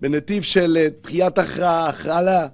בנתיב של דחיית הכרעה.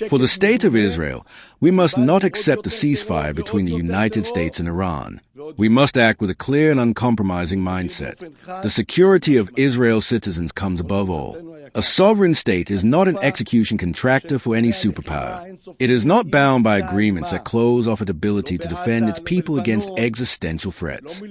For the state of Israel, we must not accept a ceasefire between the United States and Iran. We must act with a clear and uncompromising mindset. The security of Israel's citizens comes above all. A sovereign state is not an execution contractor for any superpower. It is not bound by agreements that close off its ability to defend its people against existential threats.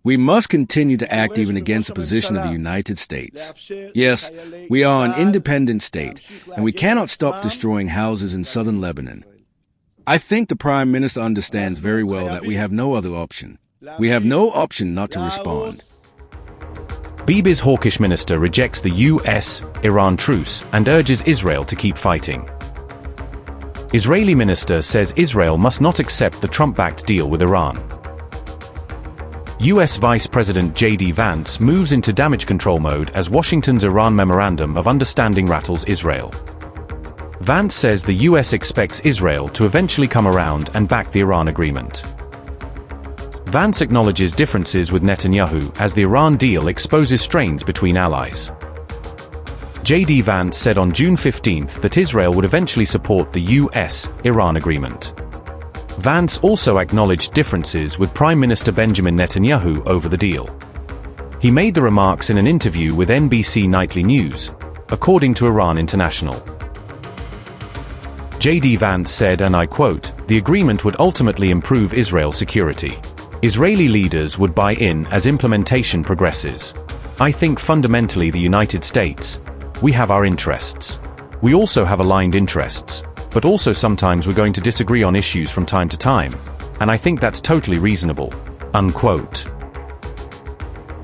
We must continue to act even against the position of the United States. Yes, we are an independent state, and we cannot stop destroying houses in southern Lebanon. I think the Prime Minister understands very well that we have no other option. We have no option not to respond. Bibi's Hawkish minister rejects the U.S. Iran truce and urges Israel to keep fighting. Israeli minister says Israel must not accept the Trump-backed deal with Iran. U.S. Vice President JD Vance moves into damage control mode as Washington's Iran Memorandum of Understanding rattles Israel. Vance says the U.S. expects Israel to eventually come around and back the Iran agreement. Vance acknowledges differences with Netanyahu as the Iran deal exposes strains between allies. JD Vance said on June 15 that Israel would eventually support the U.S. Iran agreement. Vance also acknowledged differences with Prime Minister Benjamin Netanyahu over the deal. He made the remarks in an interview with NBC Nightly News, according to Iran International. JD Vance said, and I quote, "The agreement would ultimately improve Israel's security. Israeli leaders would buy in as implementation progresses. I think fundamentally the United States, we have our interests. We also have aligned interests, but also sometimes we're going to disagree on issues from time to time, and I think that's totally reasonable." Unquote.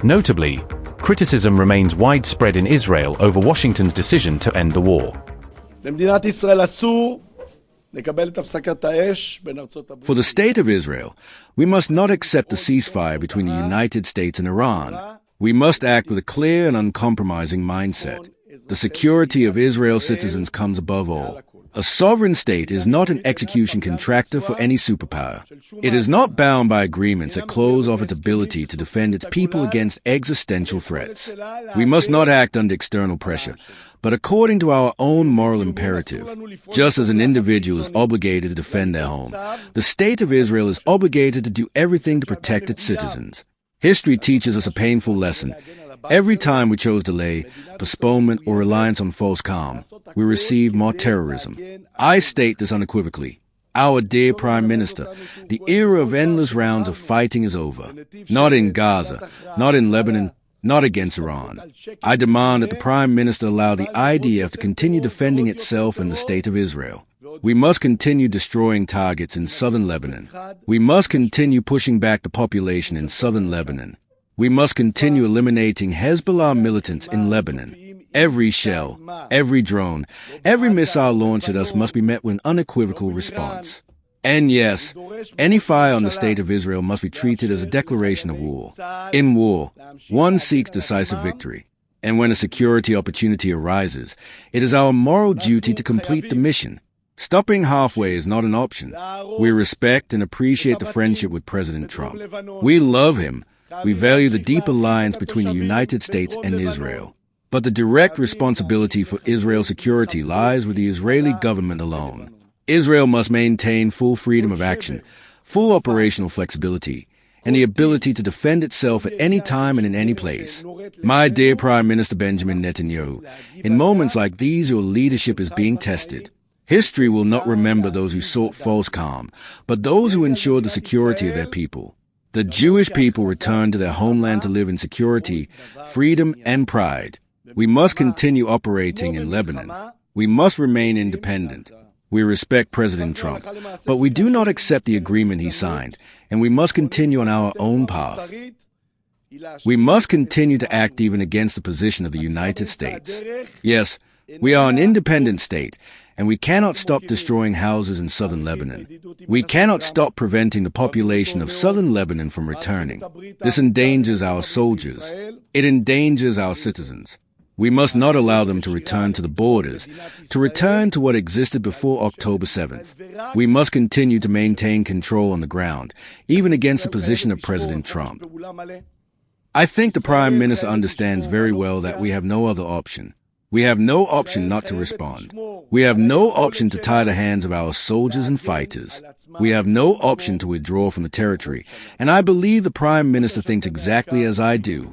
Notably, criticism remains widespread in Israel over Washington's decision to end the war. For the state of Israel, we must not accept a ceasefire between the United States and Iran. We must act with a clear and uncompromising mindset. The security of Israel's citizens comes above all. A sovereign state is not an execution contractor for any superpower. It is not bound by agreements that close off its ability to defend its people against existential threats. We must not act under external pressure, but according to our own moral imperative. Just as an individual is obligated to defend their home, the state of Israel is obligated to do everything to protect its citizens. History teaches us a painful lesson. Every time we chose delay, postponement, or reliance on false calm, we received more terrorism. I state this unequivocally. Our dear Prime Minister, the era of endless rounds of fighting is over. Not in Gaza, not in Lebanon, not against Iran. I demand that the Prime Minister allow the IDF to continue defending itself and the State of Israel. We must continue destroying targets in southern Lebanon. We must continue pushing back the population in southern Lebanon. We must continue eliminating Hezbollah militants in Lebanon. Every shell, every drone, every missile launched at us must be met with an unequivocal response. And yes, any fire on the state of Israel must be treated as a declaration of war. In war, one seeks decisive victory. And when a security opportunity arises, it is our moral duty to complete the mission. Stopping halfway is not an option. We respect and appreciate the friendship with President Trump. We love him. We value the deep alliance between the United States and Israel. But the direct responsibility for Israel's security lies with the Israeli government alone. Israel must maintain full freedom of action, full operational flexibility, and the ability to defend itself at any time and in any place. My dear Prime Minister Benjamin Netanyahu, in moments like these your leadership is being tested. History will not remember those who sought false calm, but those who ensured the security of their people. The Jewish people returned to their homeland to live in security, freedom, and pride. We must continue operating in Lebanon. We must remain independent. We respect President Trump, but we do not accept the agreement he signed, and we must continue on our own path. We must continue to act even against the position of the United States. Yes, we are an independent state, and we cannot stop destroying houses in southern Lebanon. We cannot stop preventing the population of southern Lebanon from returning. This endangers our soldiers. It endangers our citizens. We must not allow them to return to the borders, to return to what existed before October 7th. We must continue to maintain control on the ground, even against the position of President Trump. I think the Prime Minister understands very well that we have no other option. We have no option not to respond. We have no option to tie the hands of our soldiers and fighters. We have no option to withdraw from the territory. And I believe the Prime Minister thinks exactly as I do.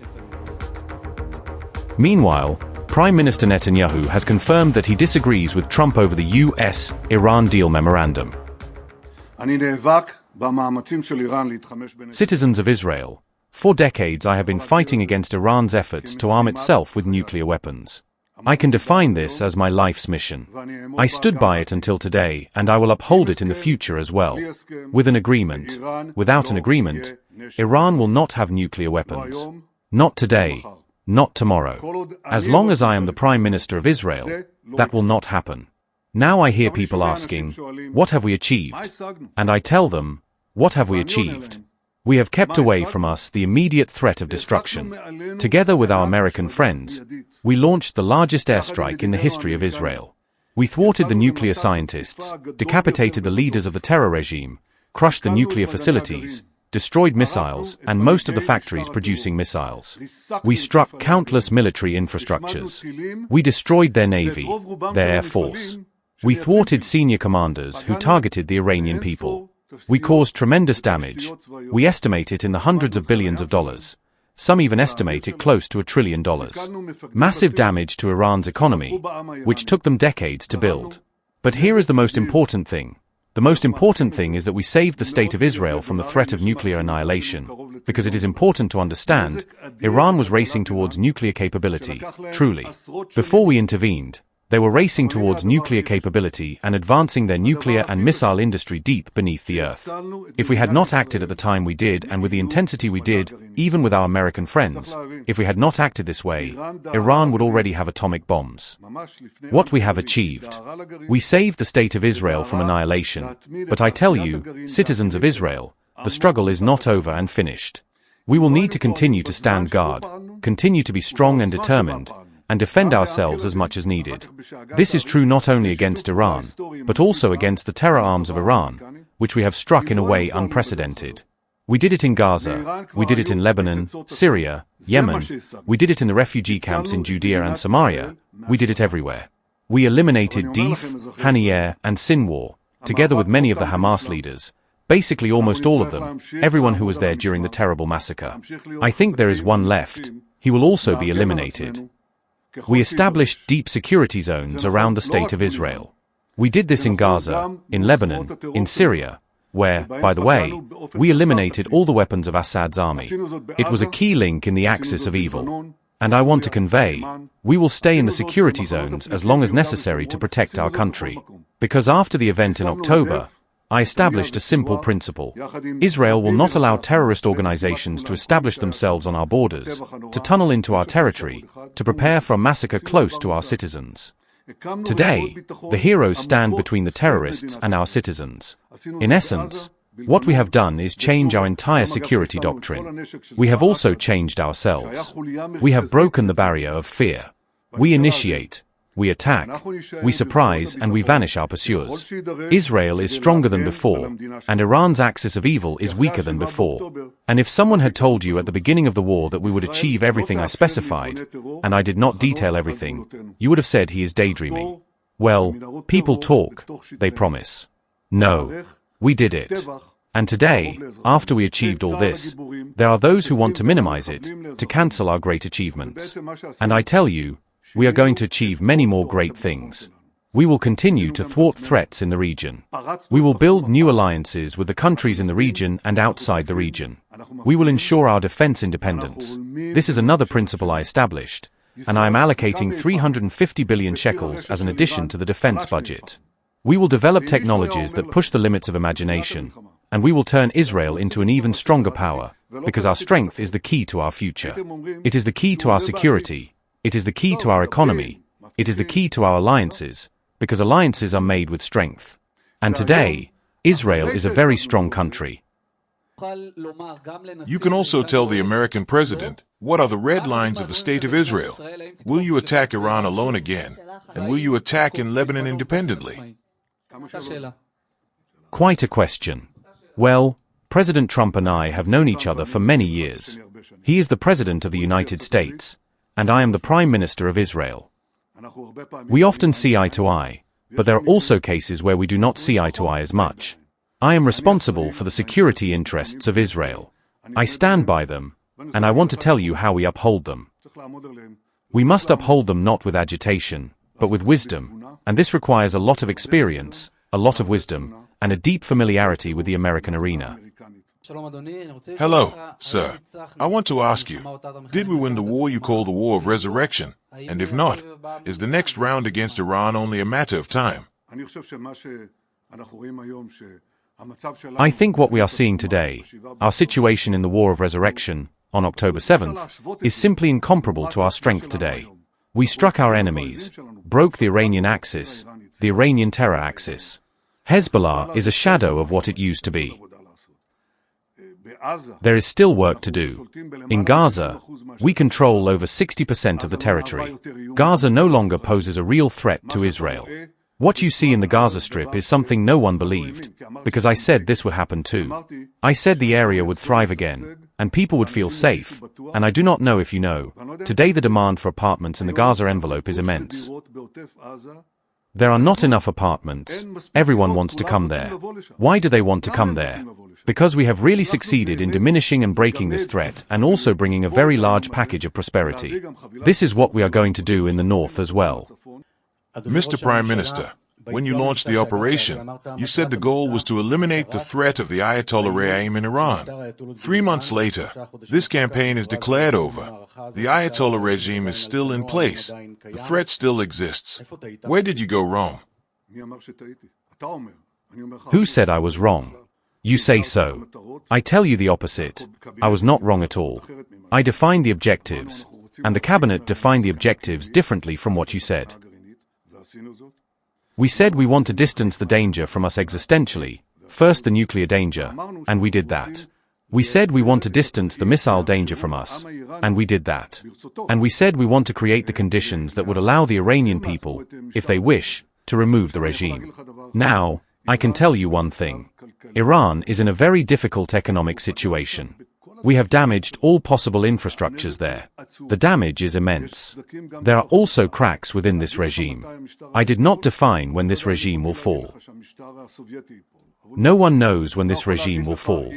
Meanwhile, Prime Minister Netanyahu has confirmed that he disagrees with Trump over the U.S. Iran deal memorandum. Citizens of Israel, for decades I have been fighting against Iran's efforts to arm itself with nuclear weapons. I can define this as my life's mission. I stood by it until today, and I will uphold it in the future as well. With an agreement, without an agreement, Iran will not have nuclear weapons. Not today, not tomorrow. As long as I am the Prime Minister of Israel, that will not happen. Now I hear people asking, what have we achieved? And I tell them, what have we achieved? We have kept away from us the immediate threat of destruction. Together with our American friends, we launched the largest airstrike in the history of Israel. We thwarted the nuclear scientists, decapitated the leaders of the terror regime, crushed the nuclear facilities, destroyed missiles, and most of the factories producing missiles. We struck countless military infrastructures. We destroyed their navy, their air force. We thwarted senior commanders who targeted the Iranian people. We caused tremendous damage. We estimate it in the hundreds of billions of dollars. Some even estimate it close to $1 trillion. Massive damage to Iran's economy, which took them decades to build. But here is the most important thing. The most important thing is that we saved the state of Israel from the threat of nuclear annihilation, because it is important to understand, Iran was racing towards nuclear capability, truly. Before we intervened, they were racing towards nuclear capability and advancing their nuclear and missile industry deep beneath the earth. If we had not acted at the time we did and with the intensity we did, even with our American friends, if we had not acted this way, Iran would already have atomic bombs. What we have achieved. We saved the state of Israel from annihilation, but I tell you, citizens of Israel, the struggle is not over and finished. We will need to continue to stand guard, continue to be strong and determined, and defend ourselves as much as needed. This is true not only against Iran, but also against the terror arms of Iran, which we have struck in a way unprecedented. We did it in Gaza, we did it in Lebanon, Syria, Yemen, we did it in the refugee camps in Judea and Samaria, we did it everywhere. We eliminated Deif, Hanier, and Sinwar, together with many of the Hamas leaders, basically almost all of them, everyone who was there during the terrible massacre. I think there is one left. He will also be eliminated. We established deep security zones around the state of Israel. We did this in Gaza, in Lebanon, in Syria, where, by the way, we eliminated all the weapons of Assad's army. It was a key link in the axis of evil. And I want to convey, we will stay in the security zones as long as necessary to protect our country. Because after the event in October, I established a simple principle. Israel will not allow terrorist organizations to establish themselves on our borders, to tunnel into our territory, to prepare for a massacre close to our citizens. Today, the heroes stand between the terrorists and our citizens. In essence, what we have done is change our entire security doctrine. We have also changed ourselves. We have broken the barrier of fear. We initiate. We attack, we surprise, and we vanish our pursuers. Israel is stronger than before, and Iran's axis of evil is weaker than before. And if someone had told you at the beginning of the war that we would achieve everything I specified, and I did not detail everything, you would have said he is daydreaming. Well, people talk, they promise. No, we did it. And today, after we achieved all this, there are those who want to minimize it, to cancel our great achievements. And I tell you, we are going to achieve many more great things. We will continue to thwart threats in the region. We will build new alliances with the countries in the region and outside the region. We will ensure our defense independence. This is another principle I established, and I am allocating 350 billion shekels as an addition to the defense budget. We will develop technologies that push the limits of imagination, and we will turn Israel into an even stronger power, because our strength is the key to our future. It is the key to our security. It is the key to our economy. It is the key to our alliances, because alliances are made with strength. And today, Israel is a very strong country. You can also tell the American president what are the red lines of the state of Israel. Will you attack Iran alone again? And will you attack in Lebanon independently? Quite a question. Well, President Trump and I have known each other for many years. He is the President of the United States, and I am the Prime Minister of Israel. We often see eye to eye, but there are also cases where we do not see eye to eye as much. I am responsible for the security interests of Israel. I stand by them, and I want to tell you how we uphold them. We must uphold them not with agitation, but with wisdom, and this requires a lot of experience, a lot of wisdom, and a deep familiarity with the American arena. Hello, sir. I want to ask you, did we win the war you call the War of Resurrection? And if not, is the next round against Iran only a matter of time? I think what we are seeing today, our situation in the War of Resurrection, on October 7th, is simply incomparable to our strength today. We struck our enemies, broke the Iranian axis, the Iranian terror axis. Hezbollah is a shadow of what it used to be. There is still work to do. In Gaza, we control over 60% of the territory. Gaza no longer poses a real threat to Israel. What you see in the Gaza Strip is something no one believed, because I said this would happen too. I said the area would thrive again, and people would feel safe, and I do not know if you know, today the demand for apartments in the Gaza envelope is immense. There are not enough apartments. Everyone wants to come there. Why do they want to come there? Because we have really succeeded in diminishing and breaking this threat and also bringing a very large package of prosperity. This is what we are going to do in the north as well. Mr. Prime Minister, when you launched the operation, you said the goal was to eliminate the threat of the Ayatollah regime in Iran. 3 months later, this campaign is declared over. The Ayatollah regime is still in place. The threat still exists. Where did you go wrong? Who said I was wrong? You say so. I tell you the opposite. I was not wrong at all. I defined the objectives, and the cabinet defined the objectives differently from what you said. We said we want to distance the danger from us existentially, first the nuclear danger, and we did that. We said we want to distance the missile danger from us, and we did that. And we said we want to create the conditions that would allow the Iranian people, if they wish, to remove the regime. Now, I can tell you one thing. Iran is in a very difficult economic situation. We have damaged all possible infrastructures there. The damage is immense. There are also cracks within this regime. I did not define when this regime will fall. No one knows when this regime will fall.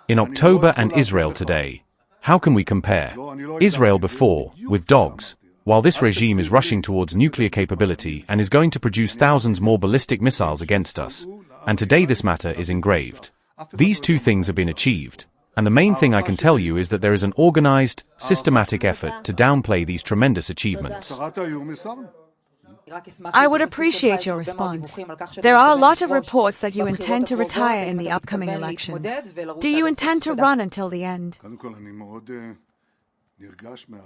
In October and Israel today, how can we compare? Israel before, with dogs, while this regime is rushing towards nuclear capability and is going to produce thousands more ballistic missiles against us. And today this matter is engraved. These two things have been achieved. And the main thing I can tell you is that there is an organized, systematic effort to downplay these tremendous achievements. I would appreciate your response. There are a lot of reports that you intend to retire in the upcoming elections. Do you intend to run until the end?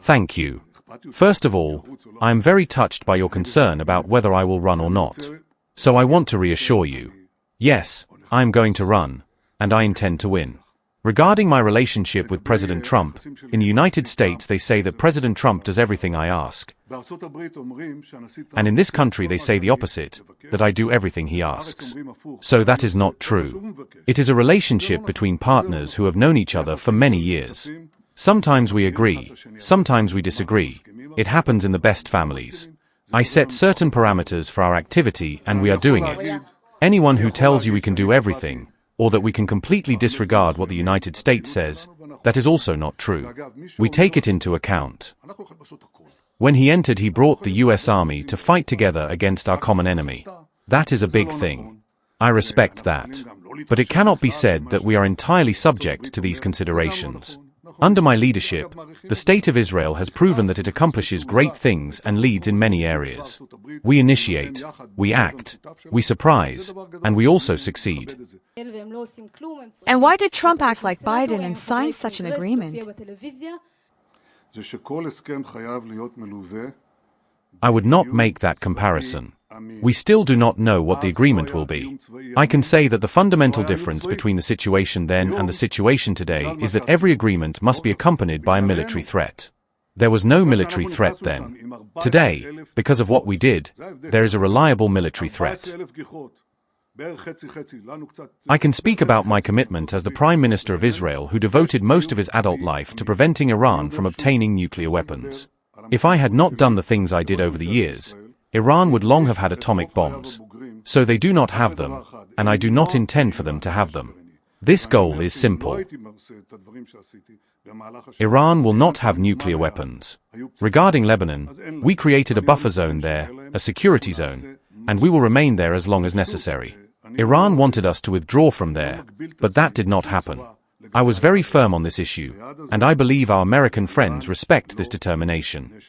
Thank you. First of all, I am very touched by your concern about whether I will run or not. So I want to reassure you. Yes, I am going to run, and I intend to win. Regarding my relationship with President Trump, in the United States they say that President Trump does everything I ask. And in this country they say the opposite, that I do everything he asks. So that is not true. It is a relationship between partners who have known each other for many years. Sometimes we agree, sometimes we disagree. It happens in the best families. I set certain parameters for our activity and we are doing it. Anyone who tells you we can do everything, or that we can completely disregard what the United States says, that is also not true. We take it into account. When he entered, he brought the U.S. Army to fight together against our common enemy. That is a big thing. I respect that. But it cannot be said that we are entirely subject to these considerations. Under my leadership, the State of Israel has proven that it accomplishes great things and leads in many areas. We initiate, we act, we surprise, and we also succeed. And why did Trump act like Biden and sign such an agreement? I would not make that comparison. We still do not know what the agreement will be. I can say that the fundamental difference between the situation then and the situation today is that every agreement must be accompanied by a military threat. There was no military threat then. Today, because of what we did, there is a reliable military threat. I can speak about my commitment as the Prime Minister of Israel who devoted most of his adult life to preventing Iran from obtaining nuclear weapons. If I had not done the things I did over the years, Iran would long have had atomic bombs. So they do not have them, and I do not intend for them to have them. This goal is simple. Iran will not have nuclear weapons. Regarding Lebanon, we created a buffer zone there, a security zone, and we will remain there as long as necessary. Iran wanted us to withdraw from there, but that did not happen. I was very firm on this issue, and I believe our American friends respect this determination.